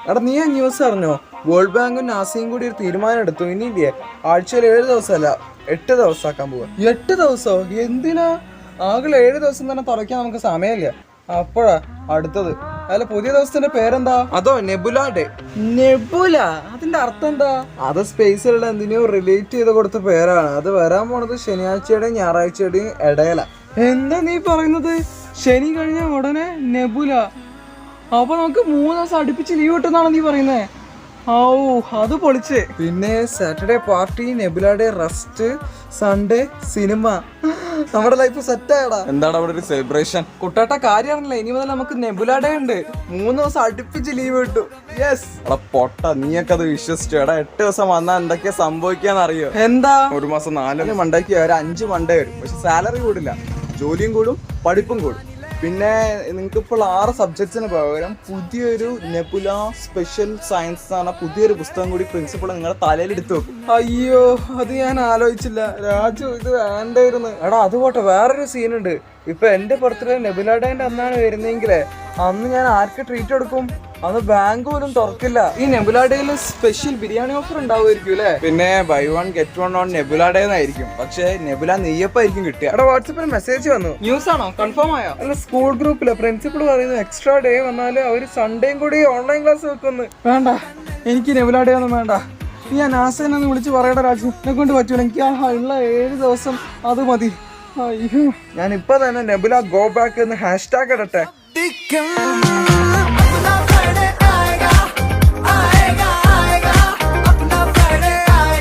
എടാ നീ ആ ന്യൂസ് അറിഞ്ഞോ? വേൾഡ് ബാങ്കും നാസയും കൂടി ഒരു തീരുമാനം എടുത്തു. ഇനിയില്ലേ ആഴ്ചയിൽ 7 ദിവസമല്ല 8 ദിവസമാക്കാൻ പോവാ. 8 ദിവസോ? എന്തിനാ? ആകെ 7 ദിവസം തന്നെ തുറയ്ക്കാൻ നമുക്ക് സമയമില്ല. അപ്പോഴാ അടുത്തത്. അല്ല, പുതിയ ദിവസത്തിന്റെ പേരെന്താ? അതോ നെബുല ഡേ. നെബുല? അതിന്റെ അർത്ഥം എന്താ? അത് സ്പേസിലുള്ള എന്തിനെയോ റിലേറ്റ് ചെയ്ത് കൊടുത്ത പേരാണ്. അത് വരാൻ പോണത് ശനിയാഴ്ചയുടെയും ഞായറാഴ്ചയുടെയും ഇടയില. എന്താ നീ പറയുന്നത്? ശനി കഴിഞ്ഞ ഉടനെ നെബുല? അപ്പൊ നമുക്ക് 3 ദിവസം അടുപ്പിച്ച് ലീവ് കിട്ടുന്നാണ് നീ പറയുന്നേ? ഓ, അത് പൊളിച്ച്. പിന്നെ Saturday party, nebula day rest, Sunday cinema. നമ്മുടെ ലൈഫ് സെറ്റ് ആയടാ. എന്താണ് അവിടെ ഒരു സെലിബ്രേഷൻ? കുട്ടാട്ട കാര്യമാണല്ലേ, ഇനി മുതൽ നമുക്ക് നെബുല ഡേ ഉണ്ട്. 3 ദിവസം അടുപ്പിച്ച് ലീവ് കിട്ടും. യെസ്. എടാ പൊട്ട, നീയൊക്കെ അത് വിശ്വസിച്ചു? എടാ 8 ദിവസം വന്നാൽ എന്തൊക്കെയാ സംഭവിക്കാന്ന് അറിയോ? എന്താ? ഒരു മാസം 4 മണ്ടയ്ക്ക് ഒരു 5 മണ്ടേ വരും. പക്ഷെ സാലറി കൂടില്ല, ജോലിയും കൂടും പഠിപ്പും കൂടും. പിന്നെ നിങ്ങൾക്ക് ഇപ്പോൾ 6 സബ്ജക്ട്സിന് പകരം പുതിയൊരു നെബുല സ്പെഷ്യൽ സയൻസ് എന്ന പുതിയൊരു പുസ്തകം കൂടി പ്രിൻസിപ്പൾ നിങ്ങളുടെ തലയിൽ എടുത്തു വെക്കും. അയ്യോ, അത് ഞാൻ ആലോചിച്ചില്ല രാജു, ഇത് വേണ്ടായിരുന്നു. എടാ അത് പോട്ടെ, വേറൊരു സീനുണ്ട്. ഇപ്പൊ എന്റെ ബർത്ത്ഡേ നെബുല ഡേന്റെ അന്നാണ് വരുന്നെങ്കിലേ അന്ന് ഞാൻ ആർക്ക് ട്രീറ്റ് എടുക്കും? അന്ന് ബാങ്ക് പോലും തുറക്കില്ല. ഈ നെബുല ഡേയിൽ സ്പെഷ്യൽ ബിരിയാണി ഓഫർ ഉണ്ടാവുമായിരിക്കും അല്ലേ? പിന്നെ buy 1 get 1 on Nebula day എന്നായിരിക്കും. പക്ഷെ നെബുല നെയ്യപ്പായിരിക്കും കിട്ടുക. എടാ വാട്സപ്പിൽ മെസ്സേജ് വന്നു. ന്യൂസ് ആണോ? കൺഫേം ആയോ? അല്ല, സ്കൂൾ ഗ്രൂപ്പില് പ്രിൻസിപ്പൾ പറയുന്നു എക്സ്ട്രാ ഡേ വന്നാല് അവര് സൺഡേയും കൂടി ഓൺലൈൻ ക്ലാസ് വെക്കുന്നു. വേണ്ട, എനിക്ക് നെബുല ഡേ ഒന്നും വേണ്ട. ഞാൻ നാസേനെ ഒന്ന് വിളിച്ച് പറയട്ടെ രാജു, എന്നെ കൊണ്ട് പറ്റൂല. എനിക്ക് ഉള്ള 7 ദിവസം അത് മതി. അയ്യോ, ഞാൻ ഇപ്പൊ തന്നെ നെബുല ഗോ ബാക്ക് എന്ന് #ഇടട്ടെ.